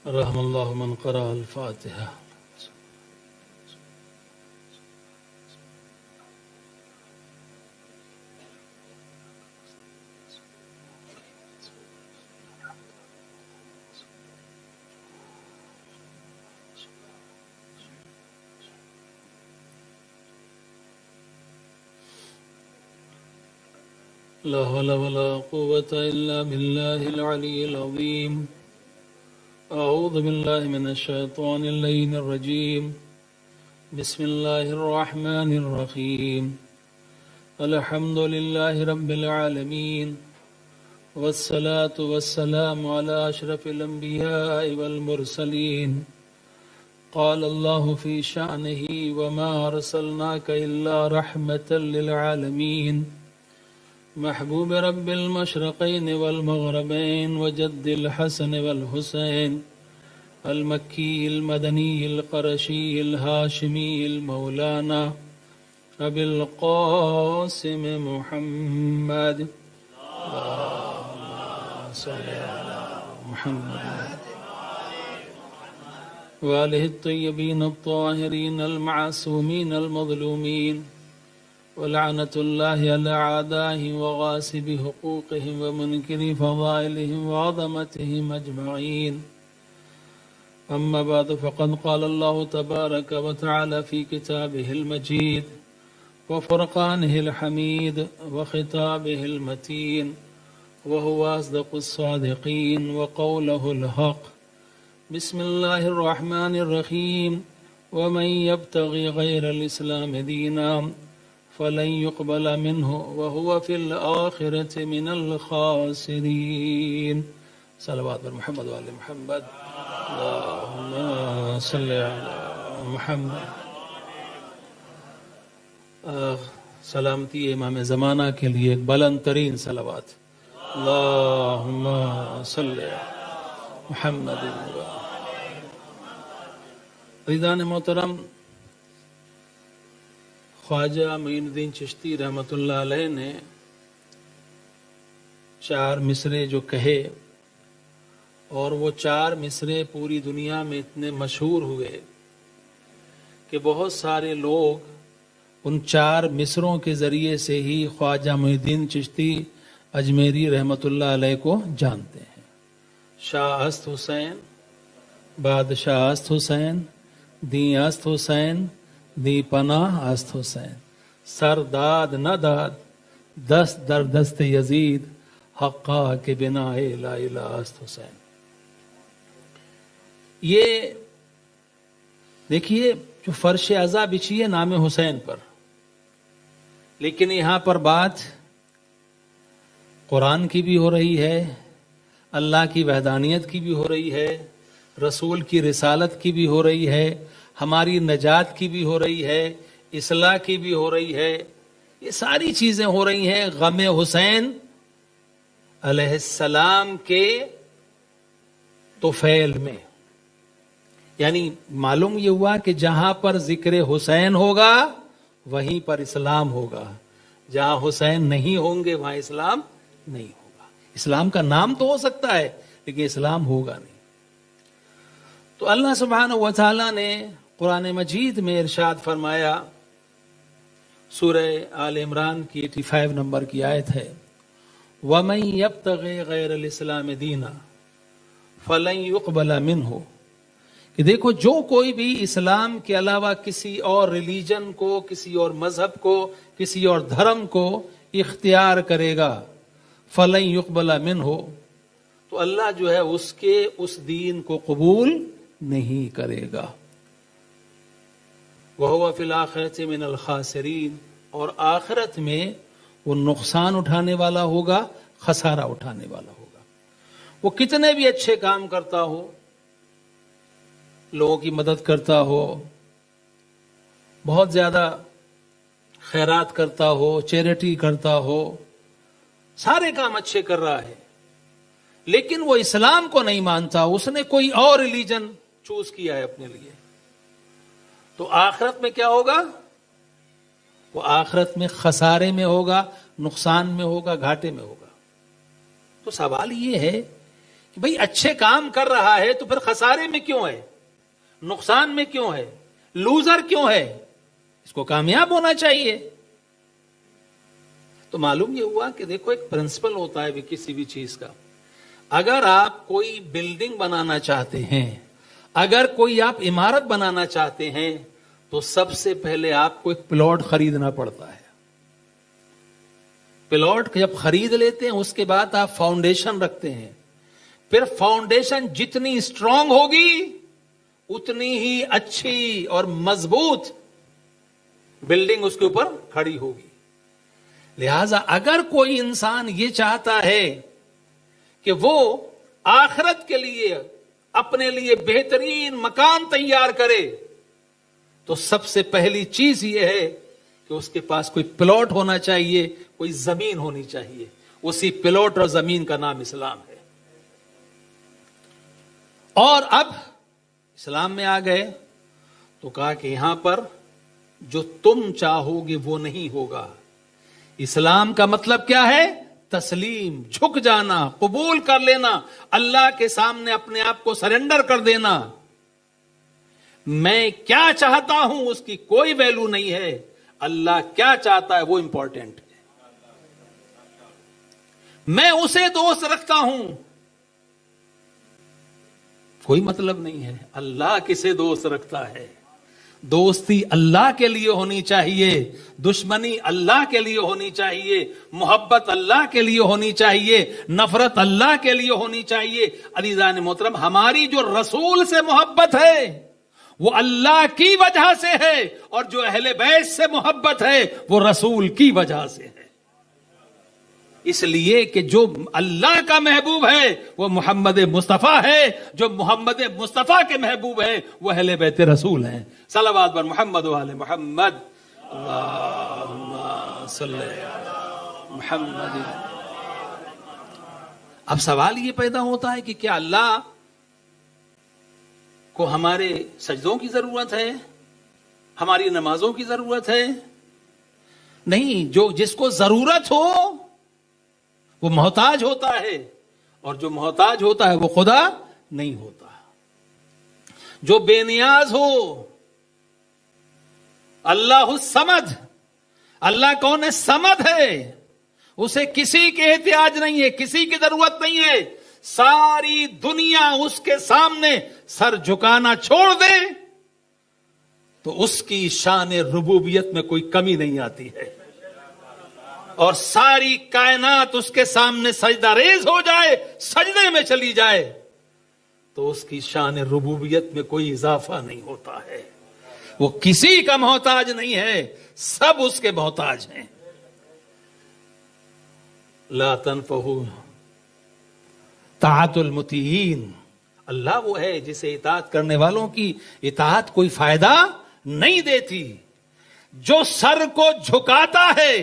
رحم الله من قرأ الفاتحة. لا حول ولا قوة إلا بالله العلي العظيم. أعوذ بالله من الشيطان اللعين الرجيم. بسم الله الرحمن الرحيم. الحمد لله رب العالمين، والصلاة والسلام على أشرف الأنبياء والمرسلين. قال الله في شأنه: وما أرسلناك إلا رحمة للعالمين. محبوب رب المشرقين والمغربين وجد الحسن والحسين، المكي المدني القرشي الهاشمي المولانا أبي القاسم محمد. اللهم صل على محمد وآله الطيبين الطاهرين المعصومين المظلومين، ولعنة الله على أعدائهم وغاصب حقوقهم ومنكر فضائلهم وعظمتهم أجمعين. أما بعد، فقد قال الله تبارك وتعالى في كتابه المجيد وفرقانه الحميد وخطابه المتين، وهو أصدق الصادقين وقوله الحق. بسم الله الرحمن الرحيم. ومن يبتغي غير الإسلام دينا فلن يقبل منه وهو في الآخرة من الخاسرين. صلوات بر محمد وآل محمد. اللهم صل على محمد. سلامتی امام زمانہ کے لیے ایک بلند ترین صلوات. اللہم صل علی محمد. عزیزان محترم، خواجہ معین الدین چشتی رحمۃ اللہ علیہ نے 4 مصرے جو کہے، اور وہ 4 مصرے پوری دنیا میں اتنے مشہور ہوئے کہ بہت سارے لوگ ان 4 مصروں کے ذریعے سے ہی خواجہ معین الدین چشتی اجمیری رحمۃ اللہ علیہ کو جانتے ہیں. شاہ است حسین، بادشاہ است حسین، دیں است حسین، دی پناہ است حسین، سر داد نہ داد دست در دست یزید، حقا کے بنا لا الہ است حسین. یہ دیکھیے جو فرش عزا بچھی ہے نام حسین پر، لیکن یہاں پر بات قرآن کی بھی ہو رہی ہے، اللہ کی وحدانیت کی بھی ہو رہی ہے، رسول کی رسالت کی بھی ہو رہی ہے، ہماری نجات کی بھی ہو رہی ہے، اصلاح کی بھی ہو رہی ہے. یہ ساری چیزیں ہو رہی ہیں غم حسین علیہ السلام کے طفیل میں. یعنی معلوم یہ ہوا کہ جہاں پر ذکر حسین ہوگا وہیں پر اسلام ہوگا، جہاں حسین نہیں ہوں گے وہاں اسلام نہیں ہوگا. اسلام کا نام تو ہو سکتا ہے لیکن اسلام ہوگا نہیں. تو اللہ سبحانہ و تعالیٰ نے قرآن مجید میں ارشاد فرمایا، سورہ آل عمران کی 85 نمبر کی آیت ہے، وَمَن يَبْتَغِ غَيْرَ الْإِسْلَامِ دِينًا فَلَن يُقْبَلَ مِنْهُ، کہ دیکھو جو کوئی بھی اسلام کے علاوہ کسی اور ریلیجن کو، کسی اور مذہب کو، کسی اور دھرم کو اختیار کرے گا، فَلَن يُقْبَلَ مِنْهُ، تو اللہ جو ہے اس کے اس دین کو قبول نہیں کرے گا. وَهُوَ فِي الْآخِرَةِ مِنَ الْخَاسِرِينَ، اور آخرت میں وہ نقصان اٹھانے والا ہوگا، خسارہ اٹھانے والا ہوگا. وہ کتنے بھی اچھے کام کرتا ہو، لوگوں کی مدد کرتا ہو، بہت زیادہ خیرات کرتا ہو، چیریٹی کرتا ہو، سارے کام اچھے کر رہا ہے، لیکن وہ اسلام کو نہیں مانتا، اس نے کوئی اور ریلیجن چوز کیا ہے اپنے لیے، تو آخرت میں کیا ہوگا؟ وہ آخرت میں خسارے میں ہوگا، نقصان میں ہوگا، گھاٹے میں ہوگا. تو سوال یہ ہے بھئی اچھے کام کر رہا ہے تو پھر خسارے میں کیوں ہے, نقصان میں کیوں ہے, لوزر کیوں ہے؟ اس کو کامیاب ہونا چاہیے. تو معلوم یہ ہوا کہ دیکھو ایک پرنسپل ہوتا ہے کسی بھی چیز کا. اگر آپ کوئی بلڈنگ بنانا چاہتے ہیں, اگر کوئی آپ عمارت بنانا چاہتے ہیں, تو سب سے پہلے آپ کو ایک پلاٹ خریدنا پڑتا ہے. پلاٹ جب خرید لیتے ہیں اس کے بعد آپ فاؤنڈیشن رکھتے ہیں. پھر فاؤنڈیشن جتنی اسٹرانگ ہوگی اتنی ہی اچھی اور مضبوط بلڈنگ اس کے اوپر کھڑی ہوگی. لہذا اگر کوئی انسان یہ چاہتا ہے کہ وہ آخرت کے لیے اپنے لیے بہترین مکان تیار کرے, تو سب سے پہلی چیز یہ ہے کہ اس کے پاس کوئی پلاٹ ہونا چاہیے, کوئی زمین ہونی چاہیے. اسی پلاٹ اور زمین کا نام اسلام ہے. اور اب اسلام میں آ گئے تو کہا کہ یہاں پر جو تم چاہو گے وہ نہیں ہوگا. اسلام کا مطلب کیا ہے؟ تسلیم, جھک جانا, قبول کر لینا, اللہ کے سامنے اپنے آپ کو سرنڈر کر دینا. میں کیا چاہتا ہوں اس کی کوئی ویلو نہیں ہے, اللہ کیا چاہتا ہے وہ امپورٹنٹ ہے. میں اسے دوست رکھتا ہوں, کوئی مطلب نہیں ہے اللہ کسے دوست رکھتا ہے. دوستی اللہ کے لیے ہونی چاہیے, دشمنی اللہ کے لیے ہونی چاہیے, محبت اللہ کے لیے ہونی چاہیے, نفرت اللہ کے لیے ہونی چاہیے. عزیزان محترم, ہماری جو رسول سے محبت ہے وہ اللہ کی وجہ سے ہے, اور جو اہل بیت سے محبت ہے وہ رسول کی وجہ سے ہے. اس لیے کہ جو اللہ کا محبوب ہے وہ محمد مصطفیٰ ہے, جو محمد مصطفیٰ کے محبوب ہیں وہ اہل بیت رسول ہیں. صلوات بر محمد و آل محمد. اللہم صلی علی محمد. اب سوال یہ پیدا ہوتا ہے کہ کیا اللہ کو ہمارے سجدوں کی ضرورت ہے, ہماری نمازوں کی ضرورت ہے؟ نہیں, جس کو ضرورت ہو وہ محتاج ہوتا ہے, اور جو محتاج ہوتا ہے وہ خدا نہیں ہوتا. جو بے نیاز ہو, اللہ الصمد, اللہ کون ہے؟ صمد ہے, اسے کسی کے احتیاج نہیں ہے, کسی کی ضرورت نہیں ہے. ساری دنیا اس کے سامنے سر جھکانا چھوڑ دے تو اس کی شان ربوبیت میں کوئی کمی نہیں آتی ہے, اور ساری کائنات اس کے سامنے سجدہ ریز ہو جائے, سجدے میں چلی جائے, تو اس کی شان ربوبیت میں کوئی اضافہ نہیں ہوتا ہے. وہ کسی کا محتاج نہیں ہے, سب اس کے محتاج ہیں. لا تنفع طاعت المطیعین, اللہ وہ ہے جسے اطاعت کرنے والوں کی اطاعت کوئی فائدہ نہیں دیتی. جو سر کو جھکاتا ہے,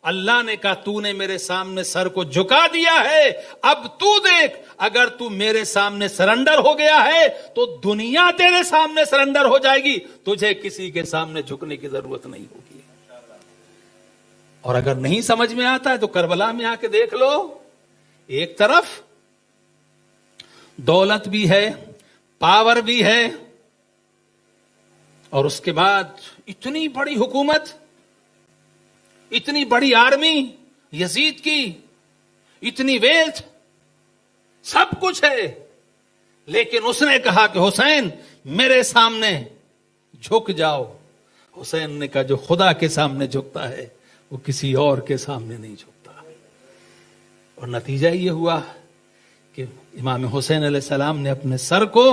اللہ نے کہا تو نے میرے سامنے سر کو جھکا دیا ہے, اب تو دیکھ, اگر تو میرے سامنے سرنڈر ہو گیا ہے تو دنیا تیرے سامنے سرنڈر ہو جائے گی, تجھے کسی کے سامنے جھکنے کی ضرورت نہیں ہوگی. اور اگر نہیں سمجھ میں آتا ہے تو کربلا میں آ کے دیکھ لو, ایک طرف دولت بھی ہے, پاور بھی ہے, اور اس کے بعد اتنی بڑی حکومت, اتنی بڑی آرمی یزید کی, اتنی ویلتھ, سب کچھ ہے, لیکن اس نے کہا کہ حسین میرے سامنے جھک جاؤ. حسین نے کہا جو خدا کے سامنے جھکتا ہے وہ کسی اور کے سامنے نہیں جھکتا. اور نتیجہ یہ ہوا کہ امام حسین علیہ السلام نے اپنے سر کو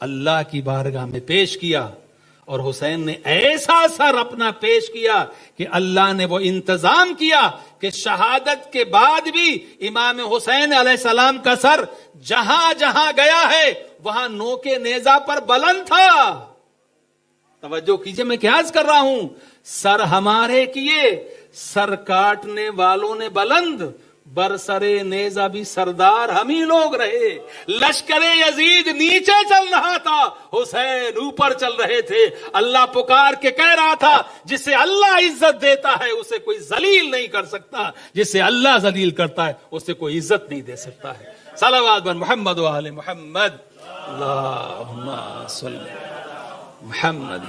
اللہ کی بارگاہ میں پیش کیا, اور حسین نے ایسا سر اپنا پیش کیا کہ اللہ نے وہ انتظام کیا کہ شہادت کے بعد بھی امام حسین علیہ السلام کا سر جہاں جہاں گیا ہے وہاں نوکے نیزہ پر بلند تھا. توجہ کیجئے, میں کیا عرض کر رہا ہوں, سر ہمارے کیے, سر کاٹنے والوں نے بلند, برسرے نیزہ بھی سردار ہم ہی لوگ رہے. لشکر یزید نیچے چل رہا تھا, حسین اوپر چل رہے تھے. اللہ پکار کے کہہ رہا تھا جسے اللہ عزت دیتا ہے اسے کوئی ذلیل نہیں کر سکتا, جسے اللہ ذلیل کرتا ہے اسے کوئی عزت نہیں دے سکتا ہے. صلوات بر محمد و آل محمد، اللہم صلی محمد۔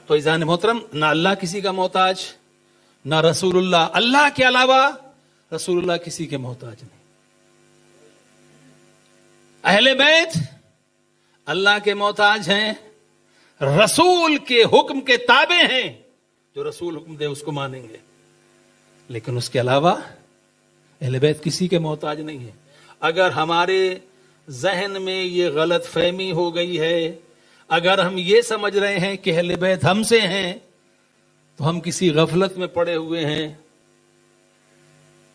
تو عزیزان محترم، نہ اللہ کسی کا محتاج، نہ رسول اللہ، اللہ کے علاوہ رسول اللہ کسی کے محتاج نہیں۔ اہل بیت اللہ کے محتاج ہیں، رسول کے حکم کے تابع ہیں، جو رسول حکم دے اس کو مانیں گے، لیکن اس کے علاوہ اہل بیت کسی کے محتاج نہیں ہے۔ اگر ہمارے ذہن میں یہ غلط فہمی ہو گئی ہے، اگر ہم یہ سمجھ رہے ہیں کہ اہل بیت ہم سے ہیں، تو ہم کسی غفلت میں پڑے ہوئے ہیں۔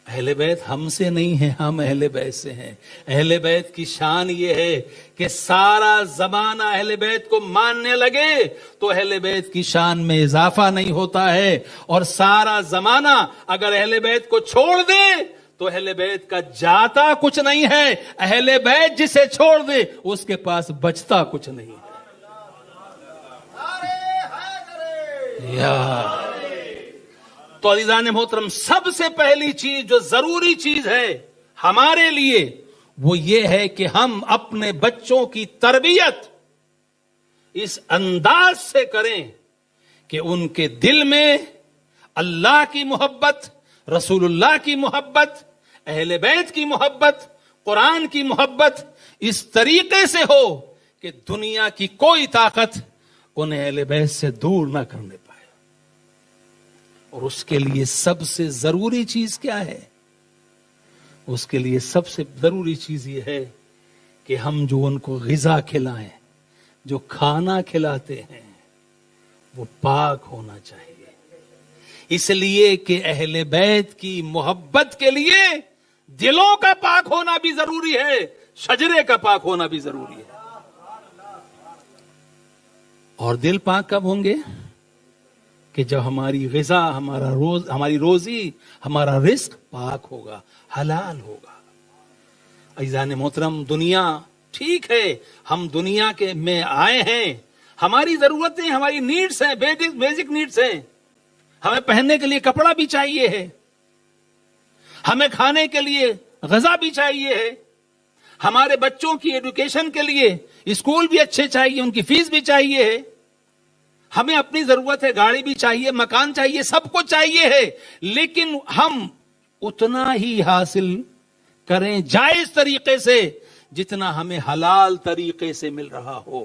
اہل بیت ہم سے نہیں ہیں، ہم اہل بیت سے ہیں۔ اہل بیت کی شان یہ ہے کہ سارا زمانہ اہل بیت کو ماننے لگے تو اہل بیت کی شان میں اضافہ نہیں ہوتا ہے، اور سارا زمانہ اگر اہل بیت کو چھوڑ دے تو اہل بیت کا جاتا کچھ نہیں ہے۔ اہل بیت جسے چھوڑ دے اس کے پاس بچتا کچھ نہیں ہے۔ تو عزیزان محترم، سب سے پہلی چیز جو ضروری چیز ہے ہمارے لیے وہ یہ ہے کہ ہم اپنے بچوں کی تربیت اس انداز سے کریں کہ ان کے دل میں اللہ کی محبت، رسول اللہ کی محبت، اہل بیت کی محبت، قرآن کی محبت اس طریقے سے ہو کہ دنیا کی کوئی طاقت انہیں اہل بیت سے دور نہ کرنے پائے۔ اور اس کے لیے سب سے ضروری چیز کیا ہے؟ اس کے لیے سب سے ضروری چیز یہ ہے کہ ہم جو ان کو غذا کھلائیں، جو کھانا کھلاتے ہیں، وہ پاک ہونا چاہیے۔ اس لیے کہ اہل بیت کی محبت کے لیے دلوں کا پاک ہونا بھی ضروری ہے، شجرے کا پاک ہونا بھی ضروری ہے۔ اور دل پاک کب ہوں گے؟ کہ جب ہماری غذا، ہماری روزی، ہمارا رزق پاک ہوگا، حلال ہوگا۔ عزیزان محترم، دنیا ٹھیک ہے، ہم دنیا کے میں آئے ہیں، ہماری ضرورتیں، ہماری نیڈس ہیں، بیسک نیڈس ہیں۔ ہمیں پہننے کے لیے کپڑا بھی چاہیے ہے، ہمیں کھانے کے لیے غذا بھی چاہیے ہے، ہمارے بچوں کی ایڈوکیشن کے لیے اسکول بھی اچھے چاہیے، ان کی فیس بھی چاہیے ہے، ہمیں اپنی ضرورت ہے، گاڑی بھی چاہیے، مکان چاہیے، سب کچھ چاہیے ہے، لیکن ہم اتنا ہی حاصل کریں جائز طریقے سے جتنا ہمیں حلال طریقے سے مل رہا ہو۔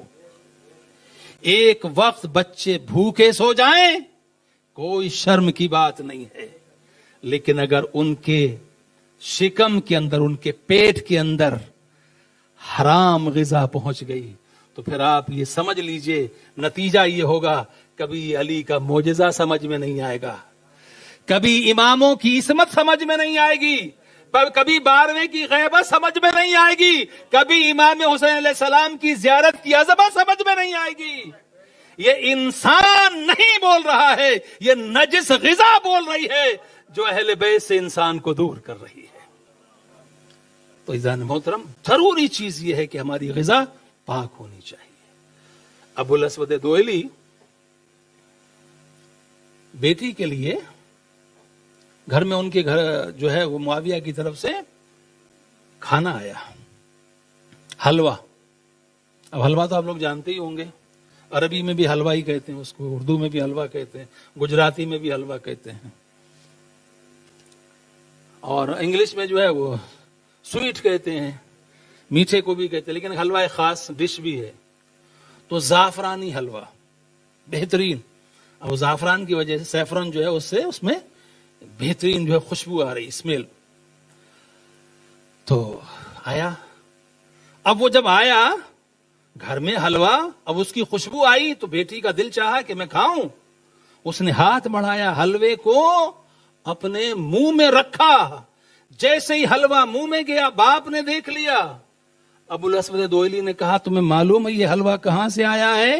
ایک وقت بچے بھوکے سو جائیں کوئی شرم کی بات نہیں ہے، لیکن اگر ان کے شکم کے اندر، ان کے پیٹ کے اندر حرام غذا پہنچ گئی تو پھر آپ یہ سمجھ لیجئے نتیجہ یہ ہوگا، کبھی علی کا معجزہ سمجھ میں نہیں آئے گا، کبھی اماموں کی عصمت سمجھ میں نہیں آئے گی، کبھی 12ویں کی غیبت سمجھ میں نہیں آئے گی، کبھی امام حسین علیہ السلام کی زیارت کی عظمت سمجھ میں نہیں آئے گی۔ یہ انسان نہیں بول رہا ہے، یہ نجس غذا بول رہی ہے جو اہل بیت سے انسان کو دور کر رہی ہے۔ تو عزیزان محترم، ضروری چیز یہ ہے کہ ہماری غذا پاک ہونی چاہیے۔ ابو الاسود دوئلی بیٹی کے لیے گھر میں، ان کے گھر جو ہے وہ معاویہ کی طرف سے کھانا آیا، حلوہ۔ اب حلوہ تو آپ لوگ جانتے ہی ہوں گے، عربی میں بھی حلوہ ہی کہتے ہیں اس کو، اردو میں بھی حلوہ کہتے ہیں، گجراتی میں بھی حلوہ کہتے ہیں، اور انگلش میں جو ہے وہ سویٹ کہتے ہیں، میٹھے کو بھی کہتے ہیں، لیکن حلوہ ایک خاص ڈش بھی ہے۔ تو زعفرانی حلوہ بہترین، اور زعفران کی وجہ سے، سیفرن جو ہے اس میں بہترین جو ہے خوشبو آ رہی، اسمیل۔ تو آیا، اب وہ جب آیا گھر میں حلوہ، اب اس کی خوشبو آئی تو بیٹی کا دل چاہا کہ میں کھاؤں۔ اس نے ہاتھ بڑھایا، حلوے کو اپنے منہ میں رکھا، جیسے ہی حلوہ منہ میں گیا باپ نے دیکھ لیا۔ ابو الاسود دوئلی نے کہا تمہیں معلوم ہے یہ حلوہ کہاں سے آیا ہے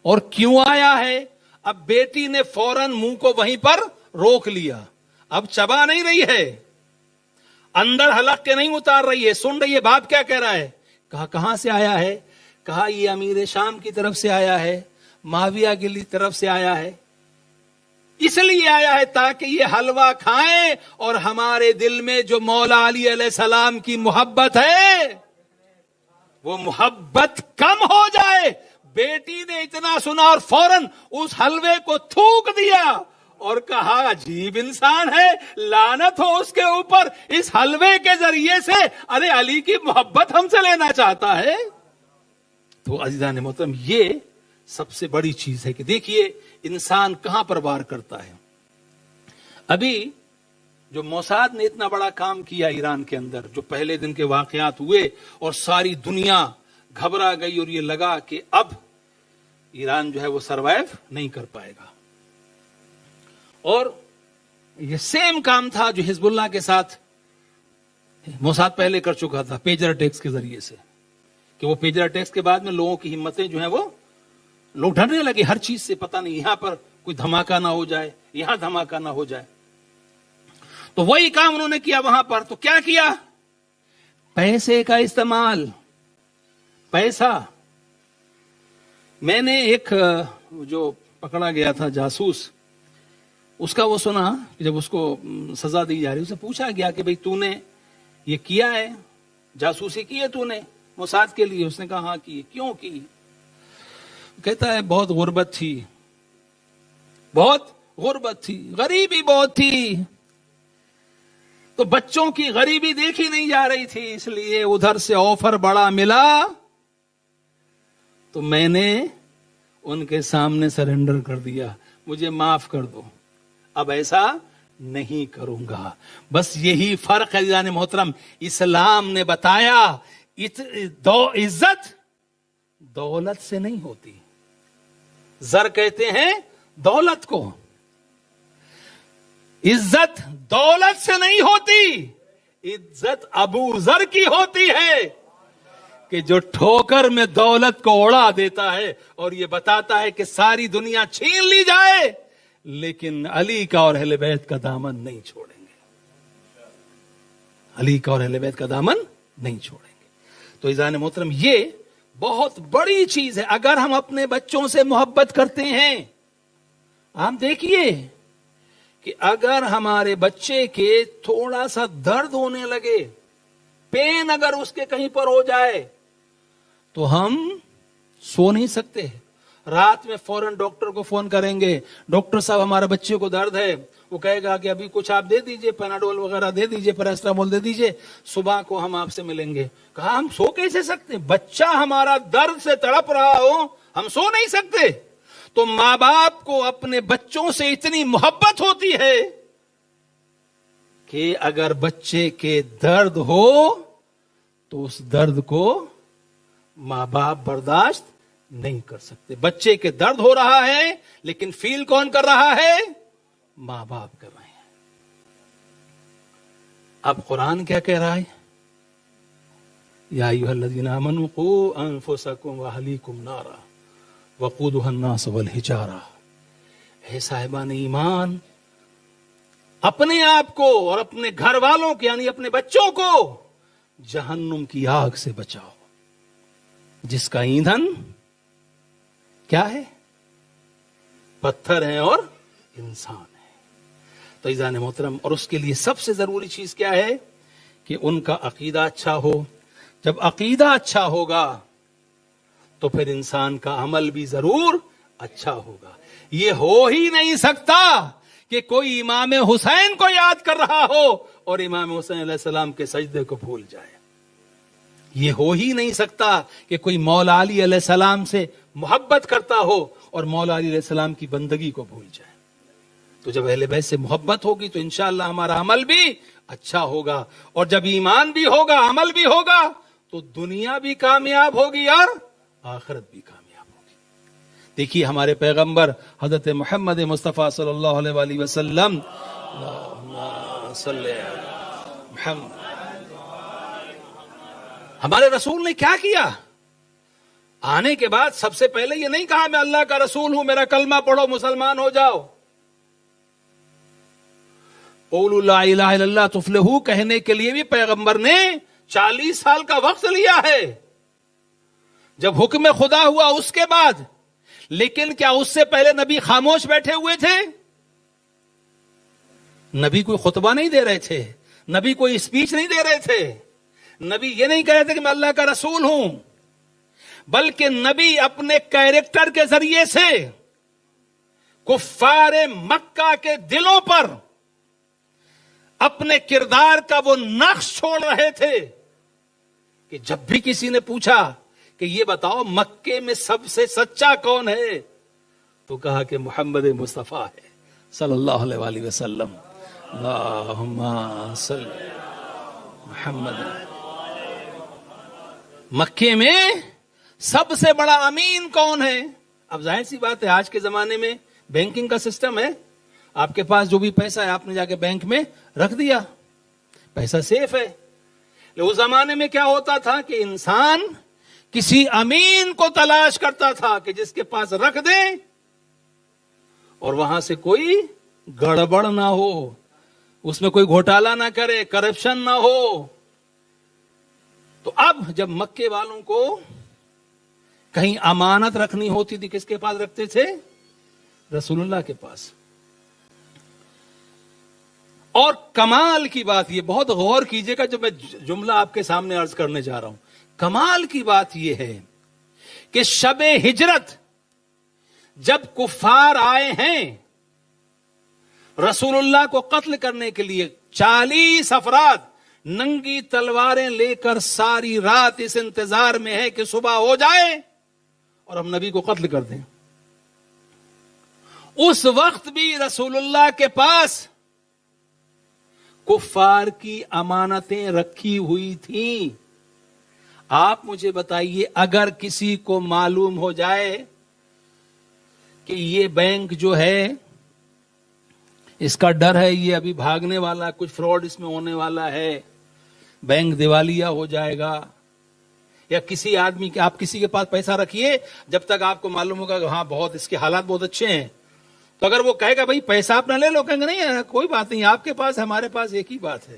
اور کیوں آیا ہے؟ اب بیٹی نے فوراً منہ کو وہیں پر روک لیا، اب چبا نہیں رہی ہے، اندر حلق کے نہیں اتار رہی ہے، سن رہی ہے باپ کیا کہہ رہا ہے۔ کہا کہاں سے آیا ہے؟ کہا یہ امیر شام کی طرف سے آیا ہے، معاویہ کی طرف سے آیا ہے۔ اس لیے آیا ہے تاکہ یہ حلوہ کھائیں اور ہمارے دل میں جو مولا علی علیہ السلام کی محبت ہے وہ محبت کم ہو جائے. بیٹی نے اتنا سنا اور فوراً اس حلوے کو تھوک دیا اور کہا عجیب انسان ہے, لعنت ہو اس کے اوپر, اس حلوے کے ذریعے سے ارے علی کی محبت ہم سے لینا چاہتا ہے. تو عزیزان محترم, یہ سب سے بڑی چیز ہے کہ دیکھیے انسان کہاں پر وار کرتا ہے. ابھی جو موساد نے اتنا بڑا کام کیا ایران کے اندر, جو پہلے دن کے واقعات ہوئے اور ساری دنیا گھبرا گئی اور یہ لگا کہ اب ایران جو ہے وہ سروائیو نہیں کر پائے گا. اور یہ سیم کام تھا جو حزب اللہ کے ساتھ موساد پہلے کر چکا تھا پیجر اٹیکس کے ذریعے سے, کہ وہ پیجر اٹیکس کے بعد میں لوگوں کی ہمتیں جو ہیں وہ لوگ ڈرنے لگے ہر چیز سے, پتہ نہیں یہاں پر کوئی دھماکہ نہ ہو جائے, یہاں دھماکہ نہ ہو جائے. تو وہی کام انہوں نے کیا وہاں پر. تو کیا کیا؟ پیسے کا استعمال, پیسہ. میں نے ایک جو پکڑا گیا تھا جاسوس, اس کا وہ سنا کہ جب اس کو سزا دی جا رہی, اسے پوچھا گیا کہ بھئی تو نے یہ کیا ہے, جاسوسی کی ہے تو نے موساد کے لیے؟ اس نے کہا ہاں کی. کیوں کی؟ کہتا ہے بہت غربت تھی, بہت غربت تھی, غریبی بہت تھی, تو بچوں کی غریبی دیکھی نہیں جا رہی تھی, اس لیے ادھر سے آفر بڑا ملا تو میں نے ان کے سامنے سرنڈر کر دیا, مجھے معاف کر دو, اب ایسا نہیں کروں گا. بس یہی فرق ہے عزیزان محترم. اسلام نے بتایا عزت دولت سے نہیں ہوتی. زر کہتے ہیں دولت کو, عزت دولت سے نہیں ہوتی. عزت ابو ذر کی ہوتی ہے کہ جو ٹھوکر میں دولت کو اڑا دیتا ہے اور یہ بتاتا ہے کہ ساری دنیا چھین لی جائے لیکن علی کا اور اہل بیت کا دامن نہیں چھوڑیں گے, علی کا اور اہل بیت کا دامن نہیں چھوڑیں گے. تو عزیزان محترم, یہ بہت بڑی چیز ہے. اگر ہم اپنے بچوں سے محبت کرتے ہیں, آپ دیکھیے کہ اگر ہمارے بچے کے تھوڑا سا درد ہونے لگے, پین اگر اس کے کہیں پر ہو جائے تو ہم سو نہیں سکتے. رات میں فوراً ڈاکٹر کو فون کریں گے, ڈاکٹر صاحب ہمارے بچے کو درد ہے. وہ کہے گا کہ ابھی کچھ آپ دے دیجئے, پیناڈول وغیرہ دے دیجئے, پیراسٹامول دے دیجئے, صبح کو ہم آپ سے ملیں گے. کہا ہم سو کیسے سکتے ہیں؟ بچہ ہمارا درد سے تڑپ رہا ہو, ہم سو نہیں سکتے. تو ماں باپ کو اپنے بچوں سے اتنی محبت ہوتی ہے کہ اگر بچے کے درد ہو تو اس درد کو ماں باپ برداشت نہیں کر سکتے. بچے کے درد ہو رہا ہے لیکن فیل کون کر رہا ہے؟ ماں باپ کر رہے ہیں. اب قرآن کیا کہہ رہا ہے؟ یا ایھا الذین آمنوا قوا انفسکم واہلیکم نارا وقودها الناس والحجارہ. اے صاحبان ایمان, اپنے آپ کو اور اپنے گھر والوں کو یعنی اپنے بچوں کو جہنم کی آگ سے بچاؤ جس کا ایندھن کیا ہے؟ پتھر ہیں اور انسان ہے. تو عزیزان محترم, اور اس کے لیے سب سے ضروری چیز کیا ہے کہ ان کا عقیدہ اچھا ہو. جب عقیدہ اچھا ہوگا تو پھر انسان کا عمل بھی ضرور اچھا ہوگا. یہ ہو ہی نہیں سکتا کہ کوئی امام حسین کو یاد کر رہا ہو اور امام حسین علیہ السلام کے سجدے کو بھول جائے. یہ ہو ہی نہیں سکتا کہ کوئی مولا علی علیہ السلام سے محبت کرتا ہو اور مولا علی علیہ السلام کی بندگی کو بھول جائے. تو جب اہل بیت سے محبت ہوگی تو انشاءاللہ ہمارا عمل بھی اچھا ہوگا, اور جب ایمان بھی ہوگا, عمل بھی ہوگا, تو دنیا بھی کامیاب ہوگی اور آخرت بھی کامیاب ہوگی. دیکھیے ہمارے پیغمبر حضرت محمد مصطفیٰ صلی اللہ علیہ وآلہ وسلم, اللہم صلی علی محمد, ہمارے رسول نے کیا کیا؟ آنے کے بعد سب سے پہلے یہ نہیں کہا میں اللہ کا رسول ہوں, میرا کلمہ پڑھو مسلمان ہو جاؤ. قولوا لا الہ الا اللہ تفلحوا کہنے کے لیے بھی پیغمبر نے 40 سال کا وقت لیا ہے. جب حکم خدا ہوا اس کے بعد, لیکن کیا اس سے پہلے نبی خاموش بیٹھے ہوئے تھے؟ نبی کوئی خطبہ نہیں دے رہے تھے, نبی کوئی اسپیچ نہیں دے رہے تھے, نبی یہ نہیں کہہ رہے تھے کہ میں اللہ کا رسول ہوں, بلکہ نبی اپنے کیریکٹر کے ذریعے سے کفار مکہ کے دلوں پر اپنے کردار کا وہ نقش چھوڑ رہے تھے کہ جب بھی کسی نے پوچھا کہ یہ بتاؤ مکے میں سب سے سچا کون ہے, تو کہا کہ محمد مصطفیٰ ہے صلی اللہ علیہ وآلہ وسلم. اللہم صلی محمد. مکے میں سب سے بڑا امین کون ہے؟ اب ظاہر سی بات ہے, آج کے زمانے میں بینکنگ کا سسٹم ہے, آپ کے پاس جو بھی پیسہ ہے آپ نے جا کے بینک میں رکھ دیا, پیسہ سیف ہے. اس زمانے میں کیا ہوتا تھا کہ انسان کسی امین کو تلاش کرتا تھا کہ جس کے پاس رکھ دے اور وہاں سے کوئی گڑبڑ نہ ہو, اس میں کوئی گھوٹالا نہ کرے, کرپشن نہ ہو. تو اب جب مکے والوں کو کہیں امانت رکھنی ہوتی تھی, کس کے پاس رکھتے تھے؟ رسول اللہ کے پاس. اور کمال کی بات یہ, بہت غور کیجئے گا جو میں جملہ آپ کے سامنے عرض کرنے جا رہا ہوں, کمال کی بات یہ ہے کہ شب ہجرت جب کفار آئے ہیں رسول اللہ کو قتل کرنے کے لیے, 40 افراد ننگی تلواریں لے کر ساری رات اس انتظار میں ہے کہ صبح ہو جائے اور ہم نبی کو قتل کر دیں. اس وقت بھی رسول اللہ کے پاس کفار کی امانتیں رکھی ہوئی تھیں. آپ مجھے بتائیے, اگر کسی کو معلوم ہو جائے کہ یہ بینک جو ہے اس کا ڈر ہے, یہ ابھی بھاگنے والا, کچھ فراڈ اس میں ہونے والا ہے, بینک دیوالیہ ہو جائے گا, یا کسی آدمی کے, آپ کسی کے پاس پیسہ رکھیے جب تک آپ کو معلوم ہوگا کہ ہاں بہت اس کے حالات بہت اچھے ہیں, تو اگر وہ کہے گا بھائی پیسہ آپ نہ لے لو, کہیں گے نہیں کوئی بات نہیں, آپ کے پاس ہمارے پاس ایک ہی بات ہے.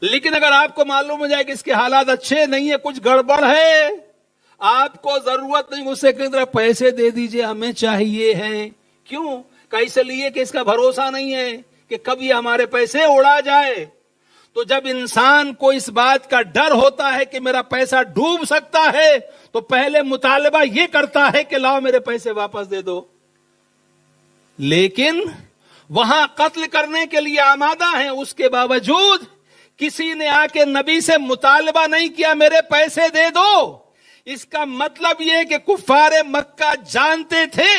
لیکن اگر آپ کو معلوم ہو جائے کہ اس کے حالات اچھے نہیں ہے, کچھ گڑبڑ ہے, آپ کو ضرورت نہیں, اسے کئی طرح پیسے دے دیجئے, ہمیں چاہیے ہیں. کیوں؟ کیسے لیے کہ اس کا بھروسہ نہیں ہے کہ کب یہ ہمارے پیسے اڑا جائے. تو جب انسان کو اس بات کا ڈر ہوتا ہے کہ میرا پیسہ ڈوب سکتا ہے, تو پہلے مطالبہ یہ کرتا ہے کہ لاؤ میرے پیسے واپس دے دو. لیکن وہاں قتل کرنے کے لیے آمادہ ہیں, اس کے باوجود کسی نے آ کے نبی سے مطالبہ نہیں کیا میرے پیسے دے دو. اس کا مطلب یہ کہ کفار مکہ جانتے تھے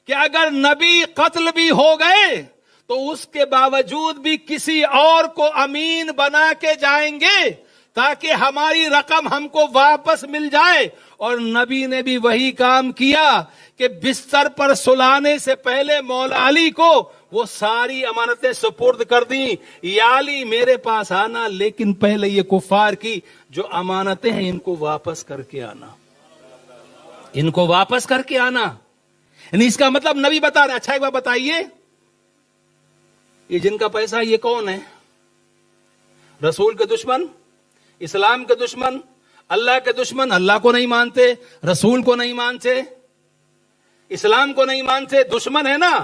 کہ اگر نبی قتل بھی ہو گئے تو اس کے باوجود بھی کسی اور کو امین بنا کے جائیں گے تاکہ ہماری رقم ہم کو واپس مل جائے. اور نبی نے بھی وہی کام کیا کہ بستر پر سلانے سے پہلے مولا علی کو وہ ساری امانتیں سپرد کر دیں, یا علی میرے پاس آنا, لیکن پہلے یہ کفار کی جو امانتیں ہیں ان کو واپس کر کے آنا, ان کو واپس کر کے آنا. یعنی اس کا مطلب نبی بتا رہے, اچھا ایک بات بتائیے, یہ جن کا پیسہ یہ کون ہے؟ رسول کے دشمن, اسلام کے دشمن, اللہ کے دشمن. اللہ کو نہیں مانتے, رسول کو نہیں مانتے, اسلام کو نہیں مانتے, دشمن ہے نا.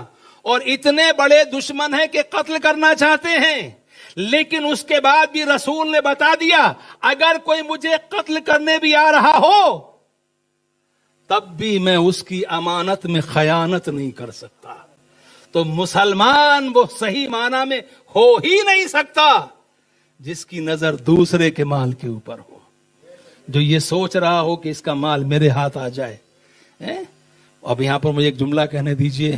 اور اتنے بڑے دشمن ہیں کہ قتل کرنا چاہتے ہیں, لیکن اس کے بعد بھی رسول نے بتا دیا اگر کوئی مجھے قتل کرنے بھی آ رہا ہو تب بھی میں اس کی امانت میں خیانت نہیں کر سکتا. تو مسلمان وہ صحیح معنی میں ہو ہی نہیں سکتا جس کی نظر دوسرے کے مال کے اوپر ہو, جو یہ سوچ رہا ہو کہ اس کا مال میرے ہاتھ آ جائے. اب یہاں پر مجھے ایک جملہ کہنے دیجئے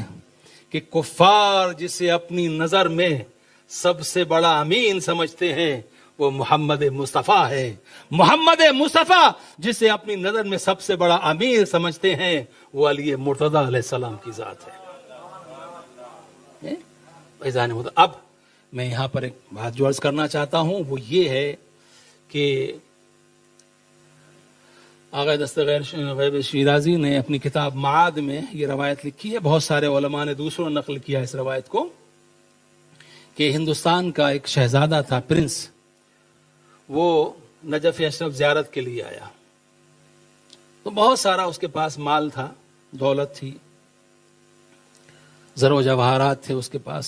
کہ کفار جسے اپنی نظر میں سب سے بڑا امین سمجھتے ہیں وہ محمد مصطفیٰ ہے. محمد مصطفیٰ جسے اپنی نظر میں سب سے بڑا امیر سمجھتے ہیں وہ علی مرتضیٰ علیہ السلام کی ذات ہے. اب میں یہاں پر ایک بات جو عرض کرنا چاہتا ہوں وہ یہ ہے کہ آغا دستغیر غیب شیرازی نے اپنی کتاب معاد میں یہ روایت لکھی ہے, بہت سارے علماء نے دوسروں نے نقل کیا اس روایت کو, کہ ہندوستان کا ایک شہزادہ تھا, پرنس, وہ نجف اشرف زیارت کے لیے آیا. تو بہت سارا اس کے پاس مال تھا, دولت تھی, زر و جواہرات تھے اس کے پاس,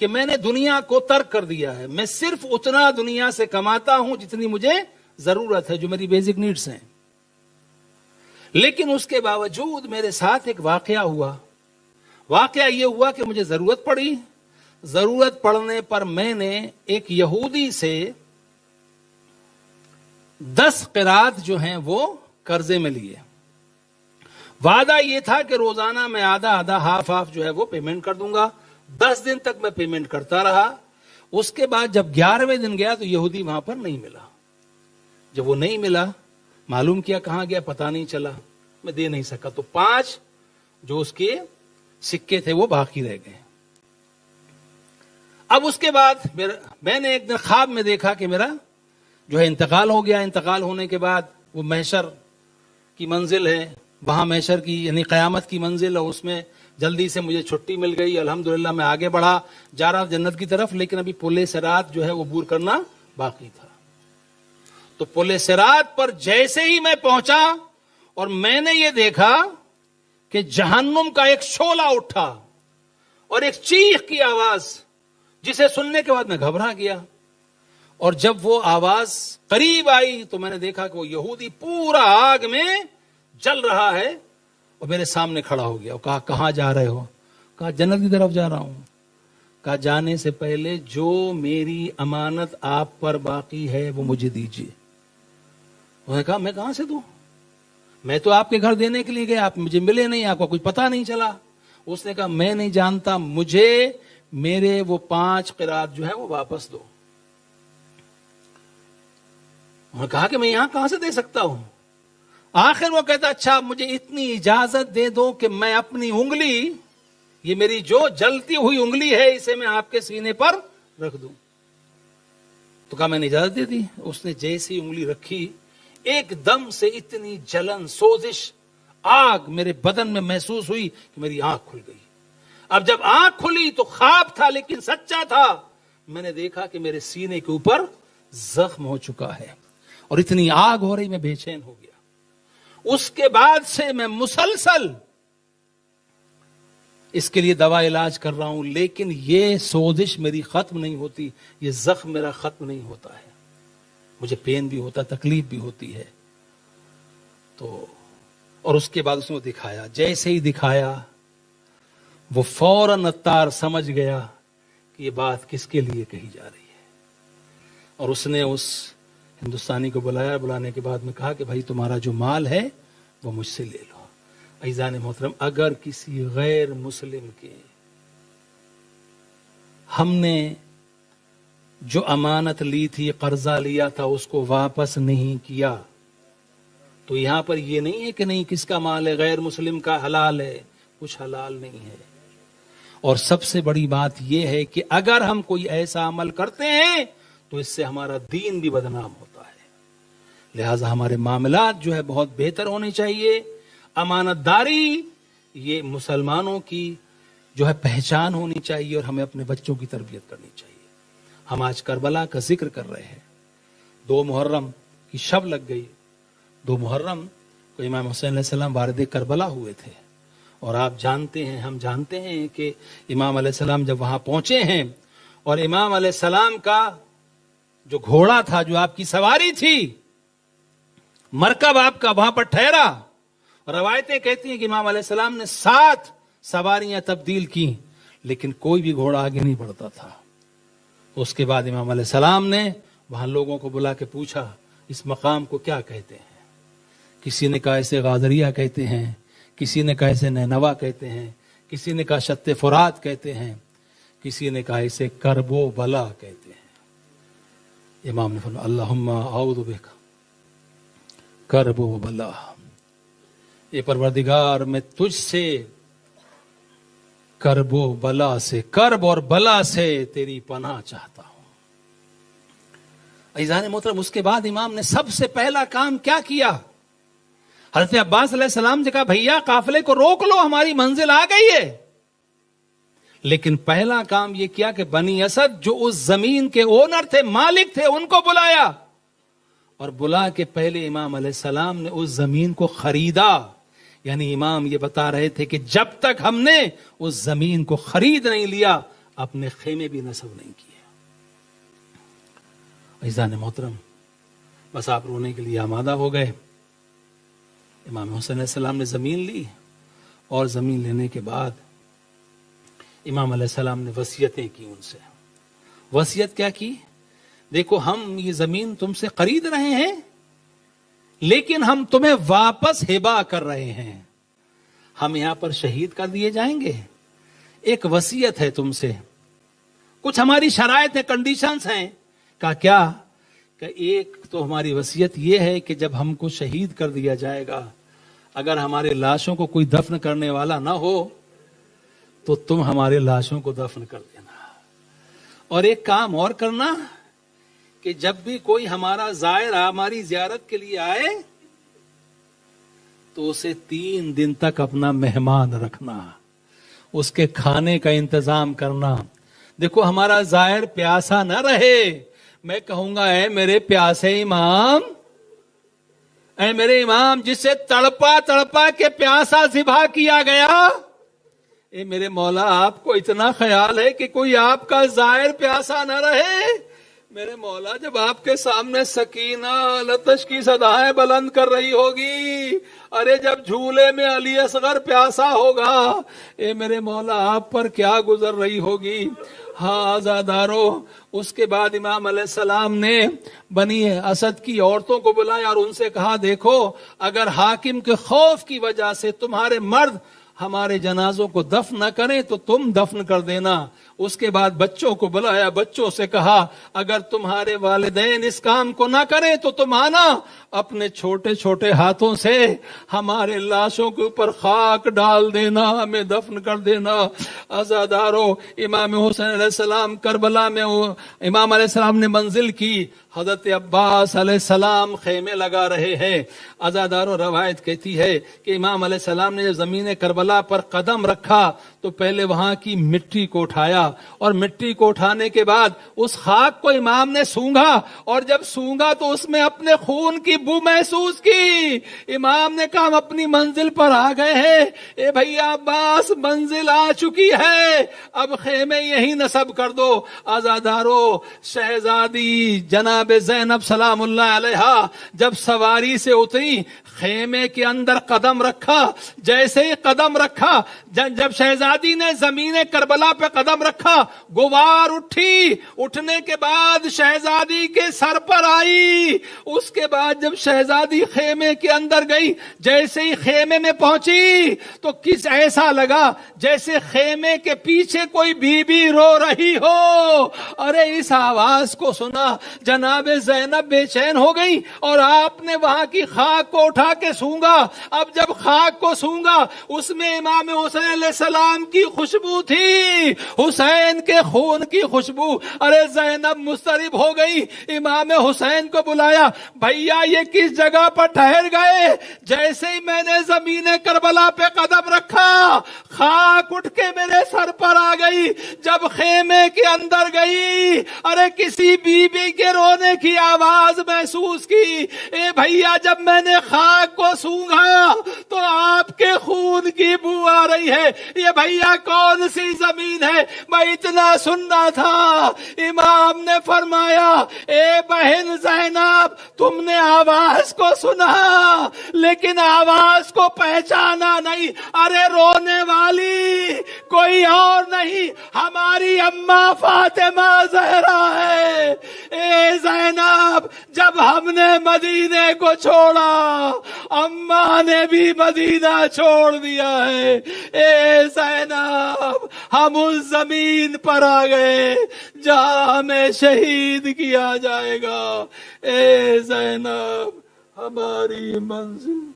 کہ میں نے دنیا کو ترک کر دیا ہے, میں صرف اتنا دنیا سے کماتا ہوں جتنی مجھے ضرورت ہے, جو میری بیسک نیڈز ہیں. لیکن اس کے باوجود میرے ساتھ ایک واقعہ ہوا. واقعہ یہ ہوا کہ مجھے ضرورت پڑی. ضرورت پڑنے پر میں نے ایک یہودی سے 10 قرات جو ہیں وہ قرضے میں لیے. وعدہ یہ تھا کہ روزانہ میں آدھا ہاف جو ہے وہ پیمنٹ کر دوں گا. 10 دن تک میں پیمنٹ کرتا رہا. اس کے بعد جب 11ویں دن گیا تو یہودی وہاں پر نہیں ملا. جب وہ نہیں ملا, معلوم کیا کہاں گیا, پتہ نہیں چلا, میں دے نہیں سکا. تو 5 جو اس کے سکے تھے وہ باقی رہ گئے. اب اس کے بعد میں نے ایک دن خواب میں دیکھا کہ میرا جو ہے انتقال ہو گیا. انتقال ہونے کے بعد وہ محشر کی منزل ہے, وہاں محشر کی یعنی قیامت کی منزل ہے, اس میں جلدی سے مجھے چھٹی مل گئی. الحمدللہ میں آگے بڑھا, جا رہا جنت کی طرف, لیکن ابھی پل صراط جو ہے وہ عبور کرنا باقی تھا. تو پل صراط پر جیسے ہی میں پہنچا اور میں نے یہ دیکھا کہ جہنم کا ایک شعلہ اٹھا اور ایک چیخ کی آواز, جسے سننے کے بعد میں گھبرا گیا. اور جب وہ آواز قریب آئی تو میں نے دیکھا کہ وہ یہودی پورا آگ میں جل رہا ہے اور میرے سامنے کھڑا ہو گیا. اور کہا کہاں جا رہے ہو؟ کہا جنت کی طرف جا رہا ہوں. کہا جانے سے پہلے جو میری امانت آپ پر باقی ہے وہ مجھے دیجیے. انہوں نے کہا میں کہاں سے دوں, میں تو آپ کے گھر دینے کے لیے گیا, آپ مجھے ملے نہیں, آپ کو کچھ پتا نہیں چلا. اس نے کہا میں نہیں جانتا, مجھے میرے وہ 5 قرات جو ہے وہ واپس دو. انہوں نے کہا کہ میں یہاں کہاں سے دے سکتا ہوں. آخر وہ کہتا اچھا مجھے اتنی اجازت دے دو کہ میں اپنی انگلی, یہ میری جو جلتی ہوئی انگلی ہے, اسے میں آپ کے سینے پر رکھ دوں. تو کہا میں نے اجازت دے دی. اس نے جیسی انگلی رکھی, ایک دم سے اتنی جلن, سوزش, آگ میرے بدن میں محسوس ہوئی کہ میری آنکھ کھل گئی. اب جب آنکھ کھلی تو خواب تھا لیکن سچا تھا. میں نے دیکھا کہ میرے سینے کے اوپر زخم ہو چکا ہے اور اتنی آگ ہو رہی, میں بے چین ہو گیا. اس کے بعد سے میں مسلسل اس کے لیے دوا علاج کر رہا ہوں, لیکن یہ سوزش میری ختم نہیں ہوتی, یہ زخم میرا ختم نہیں ہوتا ہے. مجھے پین بھی ہوتا, تکلیف بھی ہوتی ہے. تو اور اس کے بعد اس نے دکھایا, جیسے ہی دکھایا وہ فوراً عطار سمجھ گیا کہ یہ بات کس کے لیے کہی جا رہی ہے. اور اس نے اس ہندوستانی کو بلایا. بلانے کے بعد میں کہا کہ بھائی تمہارا جو مال ہے وہ مجھ سے لے لو. عزیزان محترم, اگر کسی غیر مسلم کے ہم نے جو امانت لی تھی, قرضہ لیا تھا, اس کو واپس نہیں کیا, تو یہاں پر یہ نہیں ہے کہ نہیں کس کا مال ہے, غیر مسلم کا حلال ہے. کچھ حلال نہیں ہے. اور سب سے بڑی بات یہ ہے کہ اگر ہم کوئی ایسا عمل کرتے ہیں تو اس سے ہمارا دین بھی بدنام ہوتا ہے. لہٰذا ہمارے معاملات جو ہے بہت بہتر ہونے چاہیے. امانت داری یہ مسلمانوں کی جو ہے پہچان ہونی چاہیے اور ہمیں اپنے بچوں کی تربیت کرنی چاہیے. ہم آج کربلا کا ذکر کر رہے ہیں. 2 محرم کی شب لگ گئی. 2 محرم کو امام حسین علیہ السلام وارد کربلا ہوئے تھے. اور آپ جانتے ہیں, ہم جانتے ہیں کہ امام علیہ السلام جب وہاں پہنچے ہیں اور امام علیہ السلام کا جو گھوڑا تھا, جو آپ کی سواری تھی, مرکب آپ کا وہاں پر ٹھہرا. روایتیں کہتی ہیں کہ امام علیہ السلام نے 7 سواریاں تبدیل کی, لیکن کوئی بھی گھوڑا آگے نہیں بڑھتا تھا. اس کے بعد امام علیہ السلام نے وہاں لوگوں کو بلا کے پوچھا اس مقام کو کیا کہتے ہیں. کسی نے کہا اسے غادریہ کہتے ہیں, کسی نے کہا اسے نینوا کہتے ہیں, کسی نے کہا شط فرات کہتے ہیں, کسی نے کہا اسے کرب و بلا کہتے ہیں. امام نے فرمایا اللہم اعوذ بک کرب و بلا, اے پروردگار میں تجھ سے کرب و بلا سے, کرب اور بلا سے تیری پناہ چاہتا ہوں. عزیزان محترم, اس کے بعد امام نے سب سے پہلا کام کیا کیا؟ حضرت عباس علیہ السلام سے کہا بھیا قافلے کو روک لو, ہماری منزل آ گئی ہے. لیکن پہلا کام یہ کیا کہ بنی اسد جو اس زمین کے اونر تھے, مالک تھے, ان کو بلایا. اور بلا کے پہلے امام علیہ السلام نے اس زمین کو خریدا. یعنی امام یہ بتا رہے تھے کہ جب تک ہم نے اس زمین کو خرید نہیں لیا اپنے خیمے بھی نصب نہیں کیے۔ عزیزان محترم، بس آپ رونے کے لیے آمادہ ہو گئے۔ امام حسین علیہ السلام نے زمین لی، اور زمین لینے کے بعد امام علیہ السلام نے وصیتیں کی ان سے۔ وصیت کیا کی؟ دیکھو ہم یہ زمین تم سے خرید رہے ہیں، لیکن ہم تمہیں واپس ہبہ کر رہے ہیں، ہم یہاں پر شہید کر دیے جائیں گے، ایک وصیت ہے تم سے، کچھ ہماری شرائط ہیں، کنڈیشنز ہیں۔ کہا کیا؟ کہ ایک تو ہماری وصیت یہ ہے کہ جب ہم کو شہید کر دیا جائے گا، اگر ہمارے لاشوں کو کوئی دفن کرنے والا نہ ہو تو تم ہمارے لاشوں کو دفن کر دینا، اور ایک کام اور کرنا کہ جب بھی کوئی ہمارا زائر ہماری زیارت کے لیے آئے تو اسے 3 دن تک اپنا مہمان رکھنا، اس کے کھانے کا انتظام کرنا۔ دیکھو ہمارا زائر پیاسا نہ رہے، میں کہوں گا اے میرے پیاسے امام، اے میرے امام جسے تڑپا تڑپا کے پیاسا ذبح کیا گیا، اے میرے مولا آپ کو اتنا خیال ہے کہ کوئی آپ کا زائر پیاسا نہ رہے؟ میرے مولا جب آپ کے سامنے سکینہ لتش کی صدایں بلند کر رہی ہوگی، ارے جب جھولے میں علی اصغر پیاسا ہوگا، اے میرے مولا آپ پر کیا گزر رہی ہوگی۔ ہاں عزادارو، اس کے بعد امام علیہ السلام نے بنی اسد کی عورتوں کو بلایا اور ان سے کہا دیکھو اگر حاکم کے خوف کی وجہ سے تمہارے مرد ہمارے جنازوں کو دفن نہ کریں تو تم دفن کر دینا۔ اس کے بعد بچوں کو بلایا، بچوں سے کہا اگر تمہارے والدین اس کام کو نہ کریں تو تم آنا اپنے چھوٹے چھوٹے ہاتھوں سے ہمارے لاشوں کے اوپر خاک ڈال دینا، ہمیں دفن کر دینا۔ عزادارو، امام حسین علیہ السلام کربلا میں امام علیہ السلام نے منزل کی، حضرت عباس علیہ السلام خیمے لگا رہے ہیں۔ عزادارو، روایت کہتی ہے کہ امام علیہ السلام نے جب زمین کربلا پر قدم رکھا تو پہلے وہاں کی مٹی کو اٹھایا، اور مٹی کو اٹھانے کے بعد اس خاک کو امام نے سونگھا، اور جب سونگھا تو اس میں اپنے خون کی بو محسوس کی۔ امام نے کہا ہم اپنی منزل پر آ گئے ہیں، اے بھیا عباس منزل آ چکی ہے، اب خیمے یہی نصب کر دو۔ آزادارو، شہزادی جناب زینب سلام اللہ علیہا جب سواری سے اتری، خیمے کے اندر قدم رکھا، جیسے ہی قدم رکھا، جب شہزادی نے زمین کربلا پہ قدم رکھا، غبار اٹھی، اٹھنے کے بعد شہزادی کے سر پر آئی۔ اس کے بعد جب شہزادی خیمے کے اندر گئی، جیسے ہی خیمے میں پہنچی تو کس ایسا لگا جیسے خیمے کے پیچھے کوئی بی بی رو رہی ہو۔ ارے اس آواز کو سنا جناب زینب بے چین ہو گئی، اور آپ نے وہاں کی خاک کو اٹھا کے سونگا۔ اب جب خاک کو سونگا اس میں امام حسین علیہ السلام کی خوشبو تھی، حسین کے خون کی خوشبو۔ ارے زینب مضطرب ہو گئی، امام حسین کو بلایا، بھیا یہ کس جگہ پر ٹھہر گئے؟ جیسے ہی میں نے زمین کربلا پہ قدم رکھا، خاک اٹھ کے میرے سر پر آ گئی۔ جب خیمے کے اندر گئی، ارے کسی بی بی کے رونے کی آواز محسوس کی۔ اے بھیا جب میں نے خاک کو سونگھا تو آپ کے خون کی بو آ رہی ہے، یہ بھیا کون سی زمین ہے؟ میں اتنا سننا تھا۔ امام نے فرمایا اے بہن زینب، تم نے آواز کو سنا لیکن آواز کو پہچانا نہیں۔ ارے رونے والی کوئی اور نہیں، ہماری اماں فاطمہ زہرا ہے۔ اے زینب، جب ہم نے مدینے کو چھوڑا، اماں نے بھی مدینہ چھوڑ دیا ہے۔ اے زینب، ہم اس زمین پر آ گئے جہاں ہمیں شہید کیا جائے گا۔ اے زینب، ہماری منزل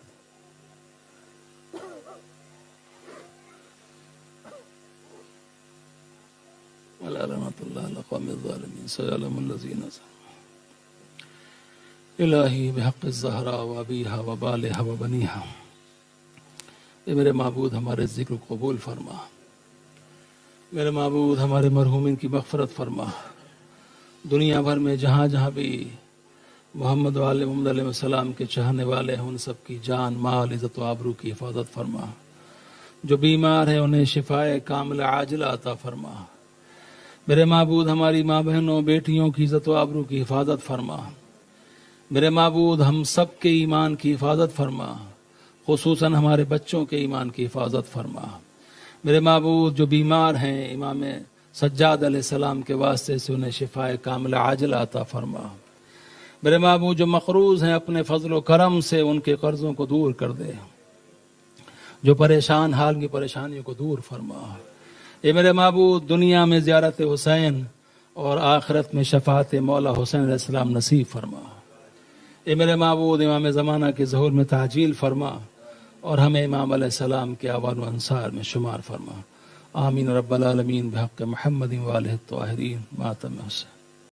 رحمت اللہ علی قوم الظالمین سیعلم الذین الہی بحق الزہرا و ابیہا و بالہا و بنیہا۔ اے میرے معبود ہمارے ذکر کو قبول فرما، میرے معبود ہمارے مرحومین کی مغفرت فرما۔ دنیا بھر میں جہاں جہاں بھی محمد و آل محمد علیہ السلام کے چاہنے والے ہیں ان سب کی جان، مال، عزت و آبرو کی حفاظت فرما۔ جو بیمار ہیں انہیں شفائے کاملہ عاجلہ عطا فرما۔ میرے معبود ہماری ماں بہنوں بیٹیوں کی عزت و آبرو کی حفاظت فرما. میرے معبود ہم سب کے ایمان کی حفاظت فرما، خصوصاً ہمارے بچوں کے ایمان کی حفاظت فرما. میرے معبود جو بیمار ہیں امام سجاد علیہ السلام کے واسطے سے انہیں شفائے کاملہ عاجلہ عطا فرما. میرے معبود جو مقروض ہیں اپنے فضل و کرم سے ان کے قرضوں کو دور کر دے، جو پریشان حال کی پریشانیوں کو دور فرما. اے میرے معبود دنیا میں زیارت حسین اور آخرت میں شفاعت مولا حسین علیہ السلام نصیب فرما. اے میرے معبود امام زمانہ کے ظہور میں تعجیل فرما اور ہمیں امام علیہ السلام کے آوان و انصار میں شمار فرما. آمین رب العالمین بحق محمد و آلہ الطاہرین ماتم حسین.